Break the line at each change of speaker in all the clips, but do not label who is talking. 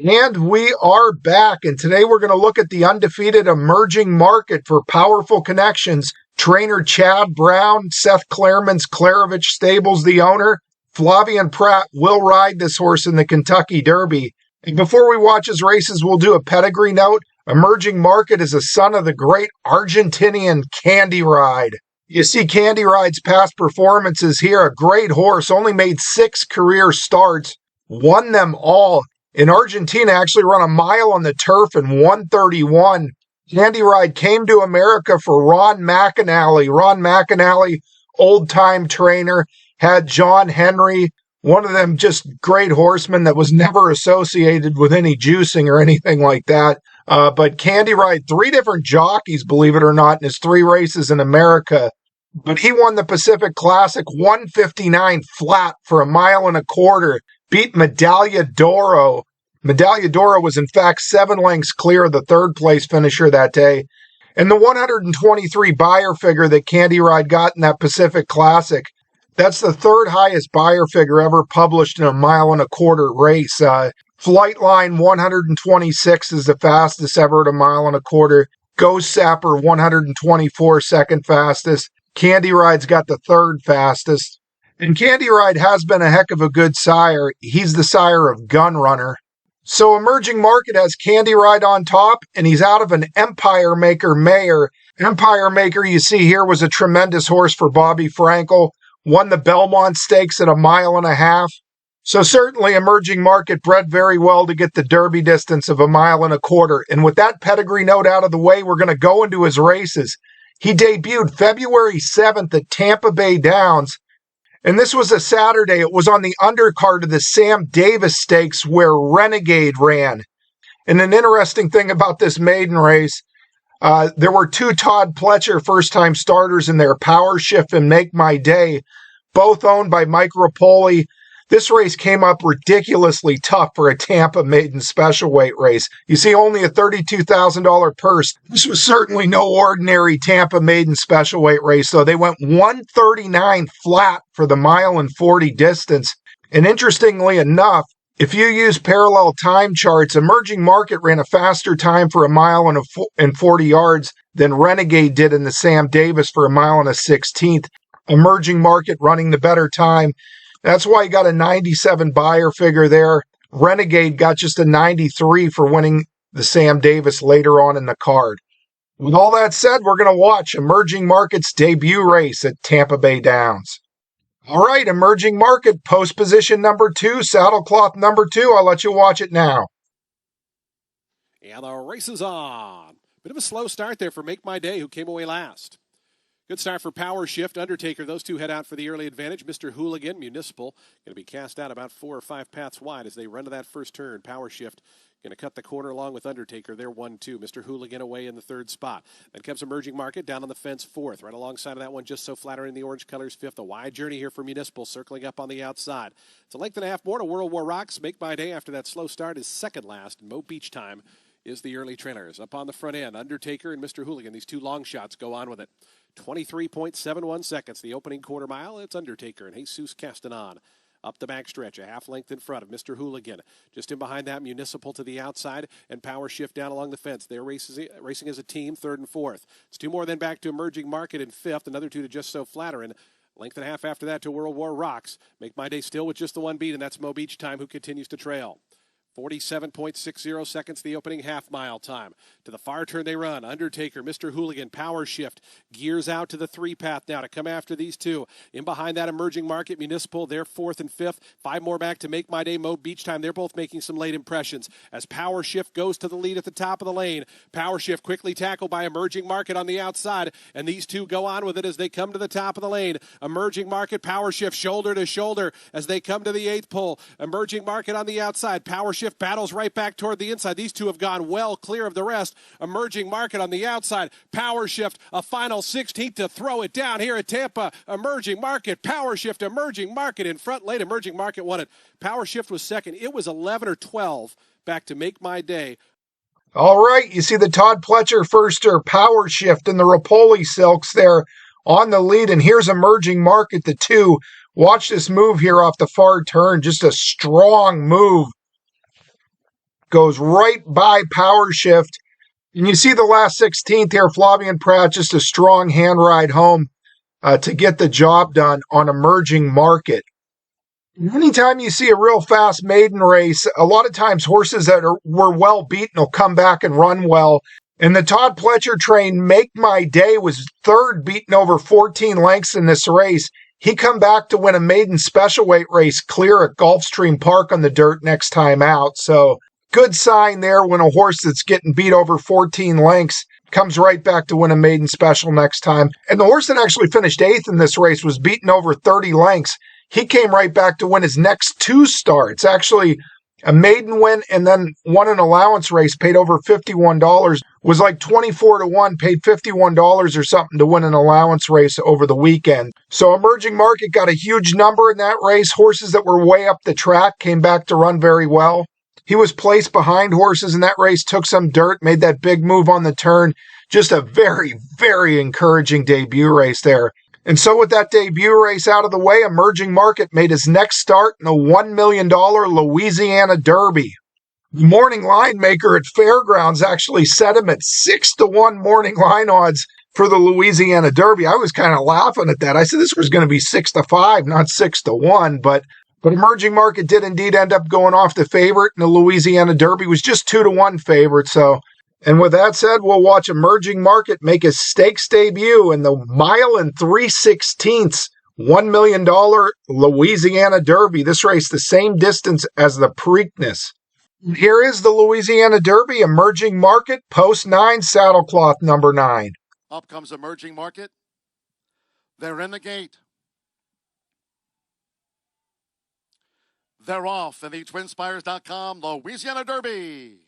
And we are back, and today we're going to look at the undefeated emerging market for powerful connections. Trainer Chad Brown, Seth Clareman's Clarovich Stables, the owner. Flavian Pratt will ride this horse in the Kentucky Derby. And before we watch his races, we'll do a pedigree note. Emerging Market is a son of the great Argentinian Candy Ride. You see Candy Ride's past performances here. A great horse, only made 6 career starts, won them all. In Argentina, actually run a mile on the turf in 1:31. Candy Ride came to America for Ron McAnally. Ron McAnally, old-time trainer, had John Henry, one of them just great horsemen that was never associated with any juicing or anything like that. But Candy Ride, 3 different jockeys, believe it or not, in his 3 races in America. But he won the Pacific Classic 159 flat for a mile and a quarter. Beat Medaglia d'Oro. Medaglia d'Oro was in fact 7 lengths clear of the 3rd place finisher that day. And the 123 buyer figure that Candy Ride got in that Pacific Classic, that's the 3rd highest buyer figure ever published in a mile and a quarter race. Flightline 126 is the fastest ever at a mile and a quarter. Ghost Sapper 124, second fastest. Candy Ride's got the 3rd fastest. And Candy Ride has been a heck of a good sire. He's the sire of Gunrunner. So Emerging Market has Candy Ride on top, and he's out of an Empire Maker mare. Empire Maker, you see here, was a tremendous horse for Bobby Frankel. Won the Belmont Stakes at a mile and a half. So certainly Emerging Market bred very well to get the Derby distance of a mile and a quarter. And with that pedigree note out of the way, we're going to go into his races. He debuted February 7th at Tampa Bay Downs. And this was a Saturday. It was on the undercard of the Sam Davis Stakes where Renegade ran. And an interesting thing about this maiden race, there were 2 Todd Pletcher first-time starters in there, Power Shift and Make My Day, both owned by Mike Rapoli. This race came up ridiculously tough for a Tampa maiden special weight race. You see, only a $32,000 purse. This was certainly no ordinary Tampa maiden special weight race, though. They went 139 flat for the mile and 40 distance. And interestingly enough, if you use parallel time charts, Emerging Market ran a faster time for a mile and 40 yards than Renegade did in the Sam Davis for a mile and a 16th. Emerging Market running the better time. That's why he got a 97 buyer figure there. Renegade got just a 93 for winning the Sam Davis later on in the card. With all that said, we're going to watch Emerging Market's debut race at Tampa Bay Downs. All right, Emerging Market, post position number 2, saddle cloth number 2. I'll let you watch it now.
And the race is on. Bit of a slow start there for Make My Day, who came away last. Good start for Power Shift, Undertaker. Those 2 head out for the early advantage. Mr. Hooligan, Municipal, going to be cast out about 4 or 5 paths wide as they run to that first turn. Power Shift going to cut the corner along with Undertaker. They're 1-2. Mr. Hooligan away in the 3rd spot. Then comes Emerging Market down on the fence 4th. Right alongside of that one, Just So Flattering the orange colors 5th. A wide journey here for Municipal, circling up on the outside. It's a length and a half more to World War Rocks. Make My Day after that slow start is second last. Mo Beach Time is the early trailers. Up on the front end, Undertaker and Mr. Hooligan. These 2 long shots go on with it. 23.71 seconds, the opening quarter mile. It's Undertaker and Jesus Castanon. Up the backstretch, a half length in front of Mr. Hooligan. Just in behind that, Municipal to the outside, and Power Shift down along the fence. They're racing as a team, 3rd and 4th. It's 2 more then back to Emerging Market in 5th, another 2 to Just So Flattering. Length and a half after that to World War Rocks. Make My Day still with just the 1 beat, and that's Mo Beach Time, who continues to trail. 47.60 seconds, the opening half-mile time. To the far turn they run. Undertaker, Mr. Hooligan, Power Shift, gears out to the 3-path now to come after these 2. In behind that, Emerging Market, Municipal, they're 4th and 5th. 5 more back to Make My Day, Mo Beach Time. They're both making some late impressions. As Power Shift goes to the lead at the top of the lane. Power Shift quickly tackled by Emerging Market on the outside, and these 2 go on with it as they come to the top of the lane. Emerging Market, Power Shift, shoulder to shoulder as they come to the 8th pole. Emerging Market on the outside. Power Shift battles right back toward the inside. These 2 have gone well clear of the rest. Emerging Market on the outside. Power Shift, a final 16th to throw it down here at Tampa. Emerging Market, Power Shift, Emerging Market in front late. Emerging Market won it. Power Shift was second. It was 11 or 12 back to Make My Day.
All right, you see the Todd Pletcher firster, Power Shift, and the Rapoli Silks there on the lead. And here's Emerging Market, the 2. Watch this move here off the far turn. Just a strong move. goes right by Power Shift. And you see the last 16th here, Flavien Prat, just a strong hand ride home to get the job done on Emerging Market. Anytime you see a real fast maiden race, a lot of times horses that were well beaten will come back and run well. And the Todd Pletcher train Make My Day was third, beaten over 14 lengths in this race. He come back to win a maiden special weight race clear at Gulfstream Park on the dirt next time out. So good sign there when a horse that's getting beat over 14 lengths comes right back to win a maiden special next time. And the horse that actually finished 8th in this race was beaten over 30 lengths. He came right back to win his next 2 starts. Actually, a maiden win and then won an allowance race, paid over $51. Was like 24-1, paid $51 or something to win an allowance race over the weekend. So Emerging Market got a huge number in that race. Horses that were way up the track came back to run very well. He was placed behind horses in that race, took some dirt, made that big move on the turn. Just a very, very encouraging debut race there. And so with that debut race out of the way, Emerging Market made his next start in the $1 million Louisiana Derby. The morning line maker at Fairgrounds actually set him at 6-1 morning line odds for the Louisiana Derby. I was kind of laughing at that. I said this was going to be 6-5, not 6-1, but Emerging Market did indeed end up going off the favorite, and the Louisiana Derby was just 2-1 favorite. So, and with that said, we'll watch Emerging Market make his stakes debut in the 1 3/16 $1 million Louisiana Derby. This race the same distance as the Preakness. Here is the Louisiana Derby, Emerging Market, post 9, saddlecloth number 9.
Up comes Emerging Market. They're in the gate. They're off in the TwinSpires.com Louisiana Derby.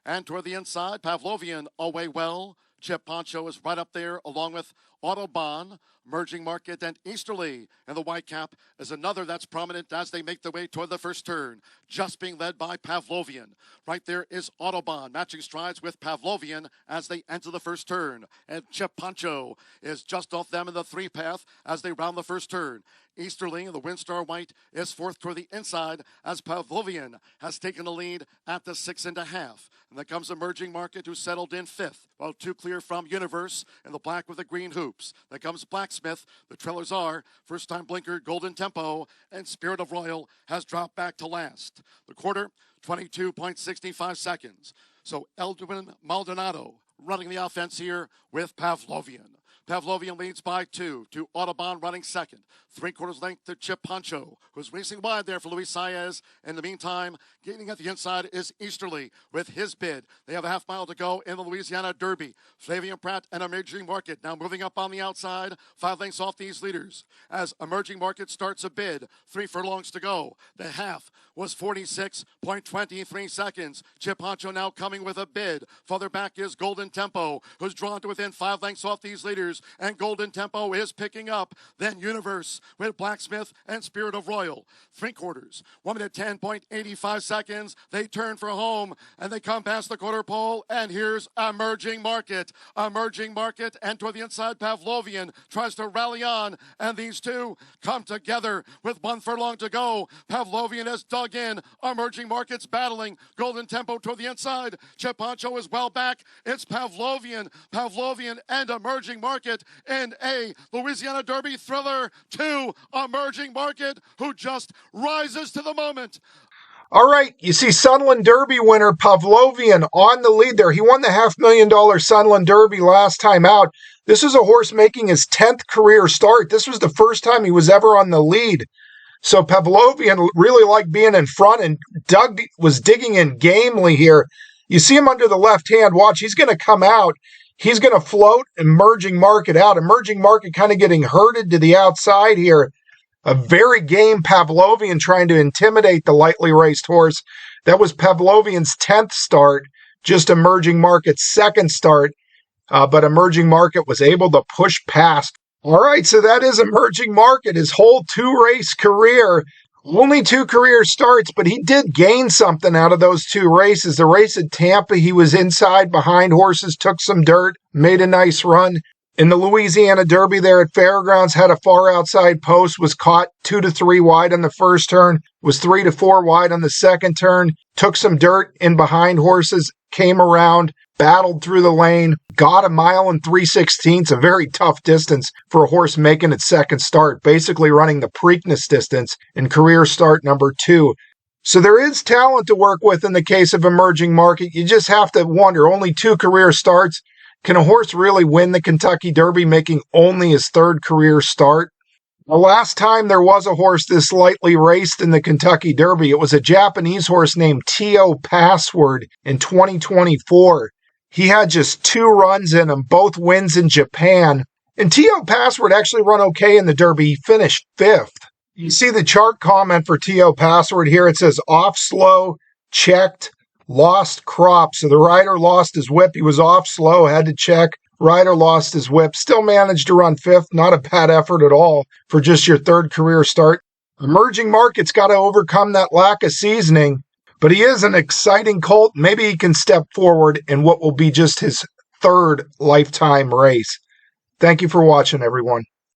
And toward the inside, Pavlovian away well. Chip Poncho is right up there along with Autobahn. Emerging Market and Easterly. And the white cap is another that's prominent as they make their way toward the first turn. Just being led by Pavlovian. Right there is Autobahn matching strides with Pavlovian as they enter the first turn. And Chip Poncho is just off them in the 3 path as they round the first turn. Easterly, the Windstar White, is fourth toward the inside as Pavlovian has taken the lead at the 6.5. And there comes Emerging Market, who settled in 5th, while 2 clear from Universe in the black with the green hoops. There comes Blacksmith. The trailers are First Time Blinker, Golden Tempo, and Spirit of Royal has dropped back to last. The quarter, 22.65 seconds. So Eldwin Maldonado running the offense here with Pavlovian. Pavlovian leads by 2 to Autobahn running second. 3/4 length to Chip Poncho, who's racing wide there for Luis Saez. In the meantime, gaining at the inside is Easterly with his bid. They have a half mile to go in the Louisiana Derby. Flavien Prat and Emerging Market now moving up on the outside, 5 lengths off these leaders. As Emerging Market starts a bid, 3 furlongs to go. The half was 46.23 seconds. Chip Poncho now coming with a bid. Farther back is Golden Tempo, who's drawn to within 5 lengths off these leaders. And Golden Tempo is picking up. Then Universe with Blacksmith and Spirit of Royal. 3/4, 1 minute 10.85 seconds. They turn for home and they come past the quarter pole. And here's Emerging Market. Emerging Market, and toward the inside, Pavlovian tries to rally on. And these two come together with 1 furlong to go. Pavlovian has dug in. Emerging Market's battling. Golden Tempo toward the inside. Chip Poncho is well back. It's Pavlovian and Emerging Market in a Louisiana Derby thriller. 2, Emerging Market, who just rises to the moment.
All right, you see Sunland Derby winner Pavlovian on the lead there. He won the $500,000 Sunland Derby last time out. This is a horse making his 10th career start. This was the first time he was ever on the lead. So Pavlovian really liked being in front, and Doug was digging in gamely here. You see him under the left hand. Watch, he's going to come out. He's going to float Emerging Market out. Emerging Market kind of getting herded to the outside here. A very game Pavlovian trying to intimidate the lightly raced horse. That was Pavlovian's 10th start, just Emerging Market's 2nd start. But Emerging Market was able to push past. All right, so that is Emerging Market, his whole 2-race career. Only 2 career starts, but he did gain something out of those 2 races. The race at Tampa, he was inside behind horses, took some dirt, made a nice run. In the Louisiana Derby there at Fairgrounds, had a far outside post, was caught 2 to 3 wide on the first turn, was 3 to 4 wide on the second turn, took some dirt in behind horses, came around, battled through the lane, got 1 mile and 3/16, a very tough distance for a horse making its second start, basically running the Preakness distance in career start number 2. So there is talent to work with in the case of Emerging Market. You just have to wonder, only 2 career starts. Can a horse really win the Kentucky Derby making only his 3rd career start? The last time there was a horse this lightly raced in the Kentucky Derby, it was a Japanese horse named T.O. Password in 2024. He had just 2 runs in him, both wins in Japan. And T.O. Password actually run okay in the Derby. He finished 5th. You see the chart comment for T.O. Password here. It says off slow, checked, lost crop. So the rider lost his whip. He was off slow, had to check. Rider lost his whip. Still managed to run 5th. Not a bad effort at all for just your 3rd career start. Emerging Market's got to overcome that lack of seasoning, but he is an exciting colt. Maybe he can step forward in what will be just his 3rd lifetime race. Thank you for watching, everyone.